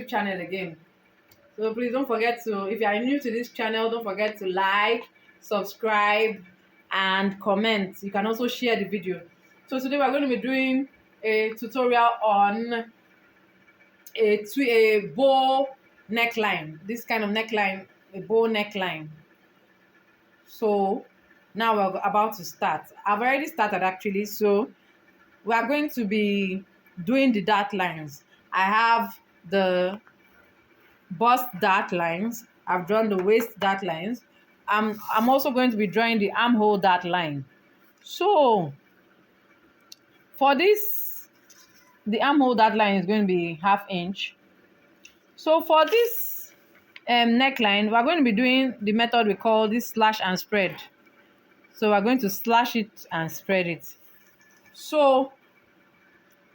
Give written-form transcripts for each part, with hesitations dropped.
YouTube channel again. So please don't forget to, if you are new to this channel, don't forget to like, subscribe, and comment. You can also share the video. So today we're going to be doing a tutorial on a bow neckline. This kind of neckline, a bow neckline. So now we're about to start. I've already started actually. So we are going to be doing the dart lines. I have the bust dart lines. I've drawn the waist dart lines. I'm also going to be drawing the armhole dart line. So for this, the armhole dart line is going to be 1/2 inch. So for this neckline, we're going to be doing the method we call this slash and spread. So we're going to slash it and spread it. So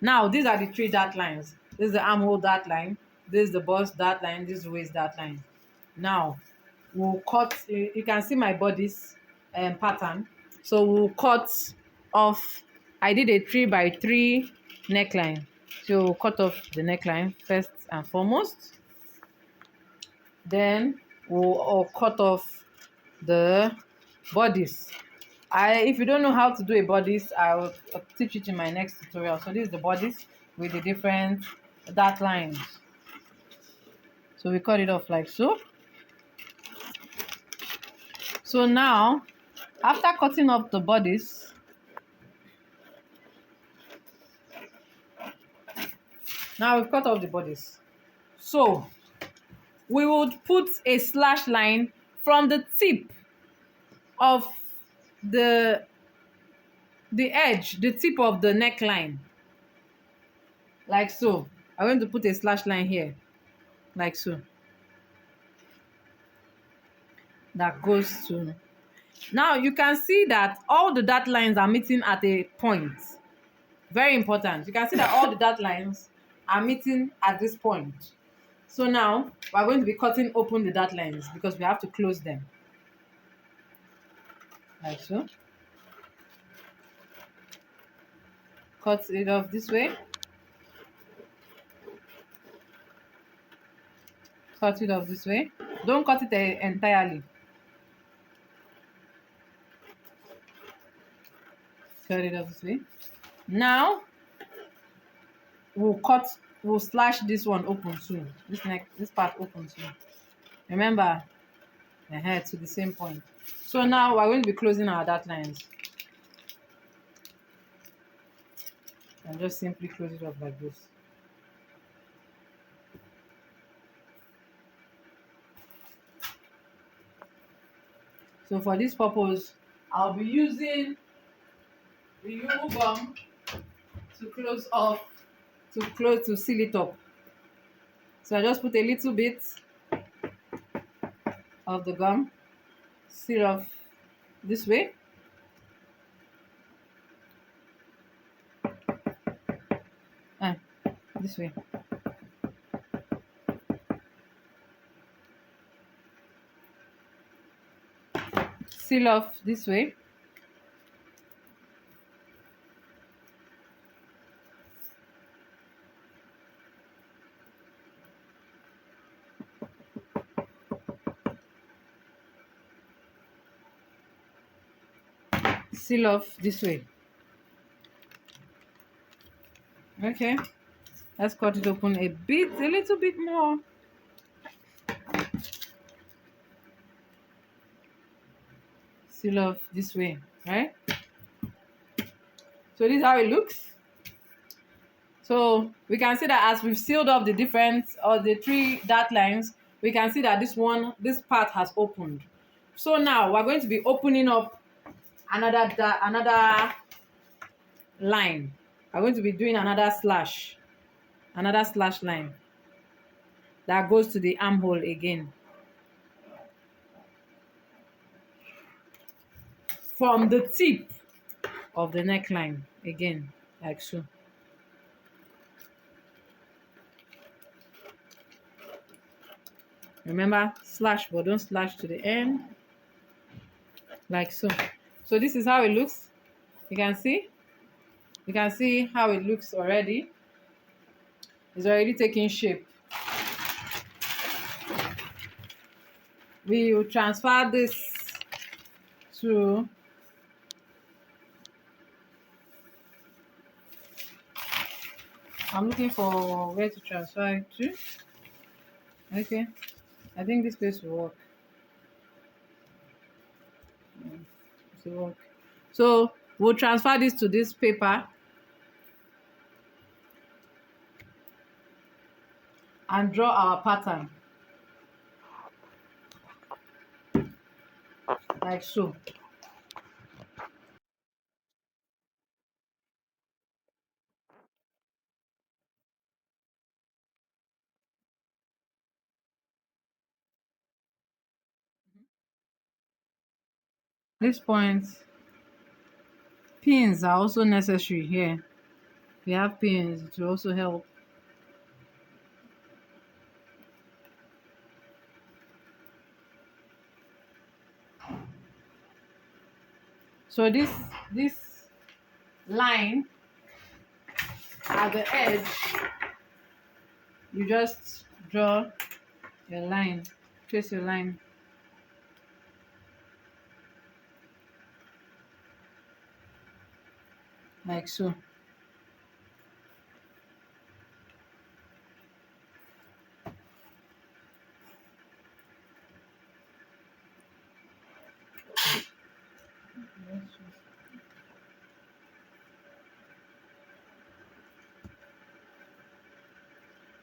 now these are the 3 dart lines. This is the armhole dart line. This is the bust dart line. This is the waist dart line. Now we'll cut. You can see my body's pattern. So we'll cut off. I did a 3x3 neckline. So we'll cut off the neckline first and foremost. Then we'll cut off the bodice. If you don't know how to do a bodice, I'll teach it in my next tutorial. So this is the bodice with the different dart lines. So we cut it off like so. So now, after cutting off the bodice, now we've cut off the bodice. So we would put a slash line from the tip of the edge, the tip of the neckline, like so. I'm going to put a slash line here, like so. That goes to. Now you can see that all the dart lines are meeting at a point. Very important. You can see that all the dart lines are meeting at this point. So now we're going to be cutting open the dart lines because we have to close them. Like so. Cut it off this way. Cut it off this way. Don't cut it entirely. Cut it off this way. Now we'll slash this one open too. This part open too. Remember, head to the same point. So now we're going to be closing our dart lines. And just simply close it up like this. So for this purpose, I'll be using the U gum to seal it up. So I just put a little bit of the gum, seal off this way. This way. Seal off this way. Seal off this way. Okay, let's cut it open a little bit more. Seal off this way, right? So this is how it looks. So we can see that as we've sealed up the 3 dart lines, we can see that this part has opened. So now we're going to be opening up another line. We're going to be doing another slash line that goes to the armhole again. From the tip of the neckline again, like so. Remember, slash, but don't slash to the end, like so. So this is how it looks. You can see how it looks already. It's already taking shape. we will transfer this to I'm looking for where to transfer it to. Okay, I think this place will work. It will work. So we'll transfer this to this paper and draw our pattern like so. This point, pins are also necessary here. If you have pins, it will also help. So this line at the edge, you just draw your line, trace your line. Like so.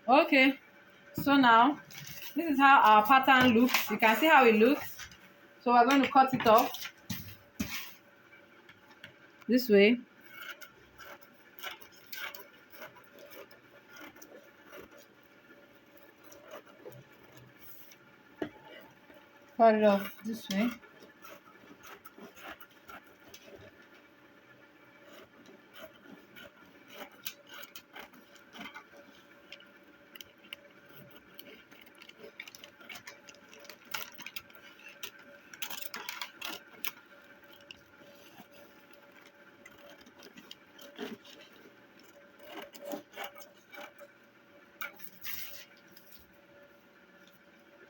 Okay, so now this is how our pattern looks. You can see how it looks. So we're going to cut it off this way. Cut it off this way.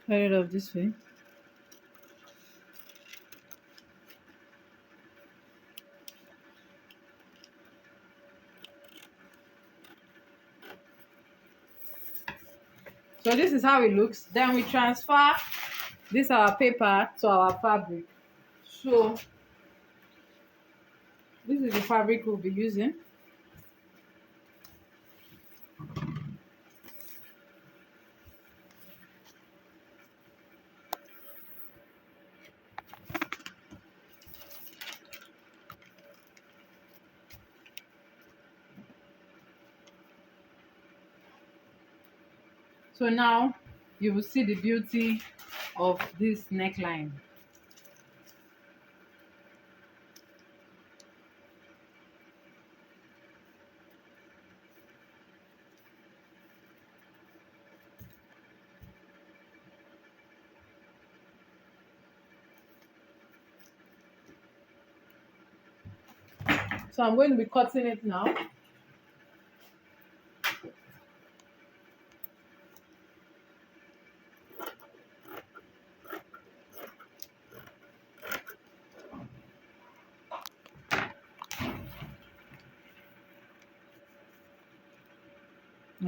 Cut it off this way. So this is how it looks. Then we transfer this our paper to our fabric. So this is the fabric we'll be using. So now you will see the beauty of this neckline. So I'm going to be cutting it now.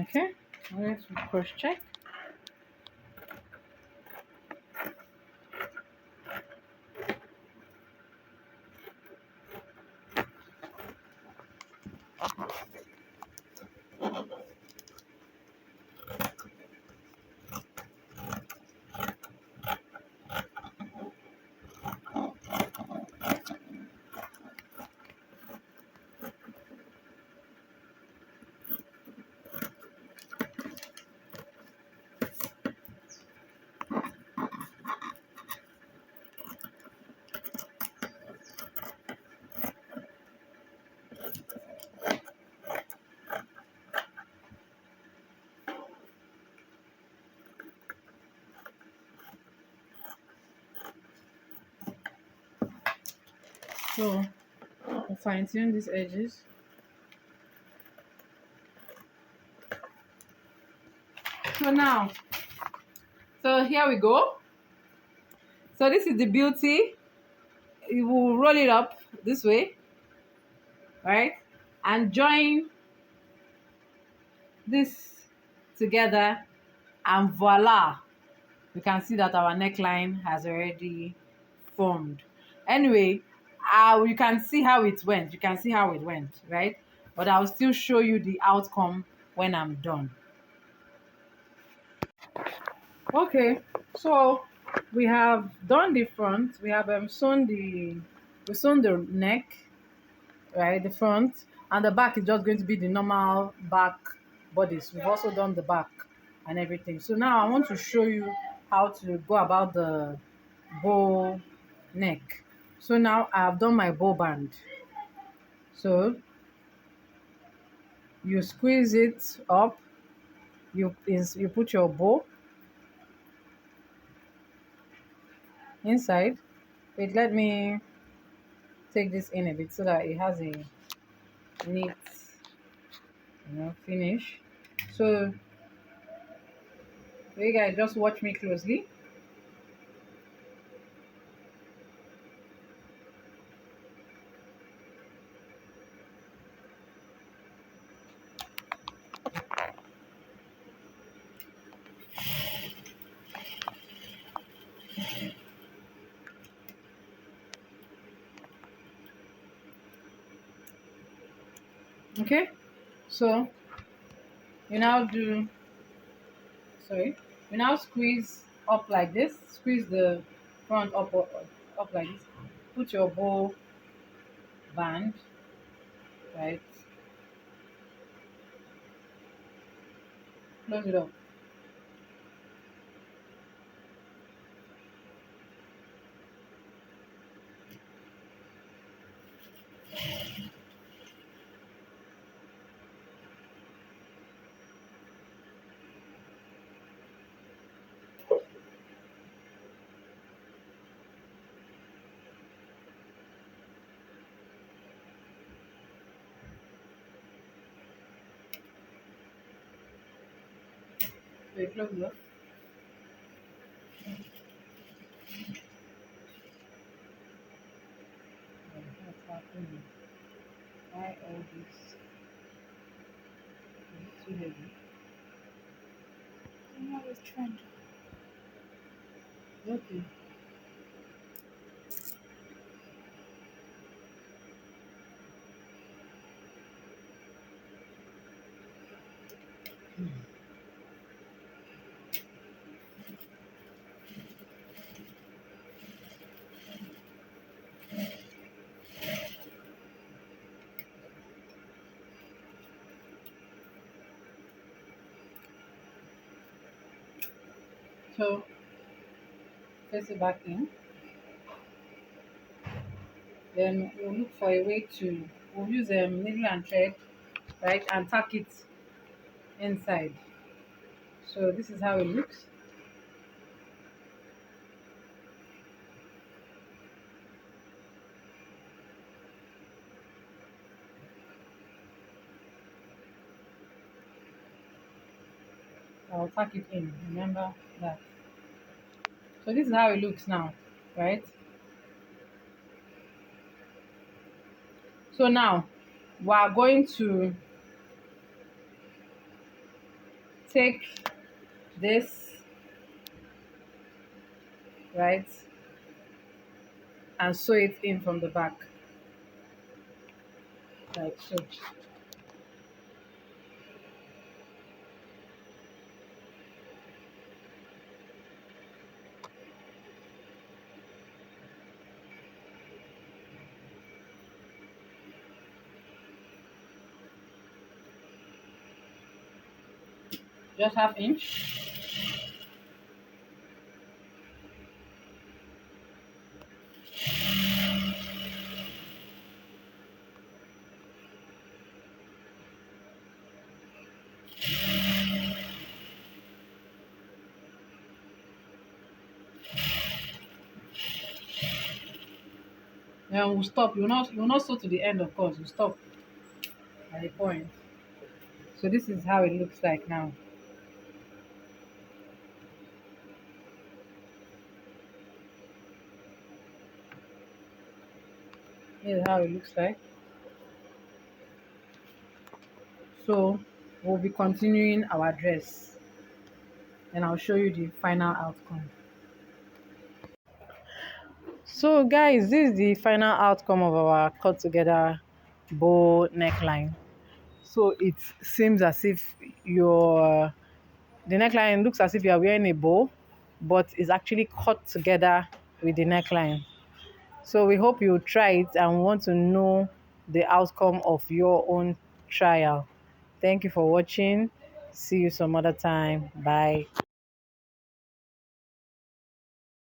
Okay, let's cross check. So I'll fine tune these edges. So now, so here we go. So this is the beauty. You will roll it up this way, right? And join this together, and voila, you can see that our neckline has already formed. Anyway, you can see how it went. You can see how it went, right? But I'll still show you the outcome when I'm done. Okay, so we have done the front. We have sewn the neck, right? The front, and the back is just going to be the normal back bodice. We've also done the back and everything. So now I want to show you how to go about the bow neck. So now I've done my bow band. So you squeeze it up. You put your bow inside. Wait, let me take this in a bit so that it has a neat, finish. So you guys just watch me closely. Okay, so you now do sorry you now squeeze up like this, squeeze the front up like this, put your bow band, right, close it up. So you close it up. What's happening? Why all this? Is it too heavy? I was trying to. Okay. So place it back in. Then we'll look for a way to we'll use a needle and thread, right, and tack it inside. So this is how it looks. I'll tack it in. Remember that. So this is how it looks now, right? So now we are going to take this, right, and sew it in from the back, like so. Just half inch. Then we'll stop. You'll not sew to the end, of course. You stop at the point. So this is how it looks like now. This is how it looks like. So we'll be continuing our dress and I'll show you the final outcome. So guys, this is the final outcome of our cut together bow neckline. So it seems as if your the neckline looks as if you are wearing a bow, but it's actually cut together with the neckline. So we hope you try it and want to know the outcome of your own trial. Thank you for watching. See you some other time. Bye.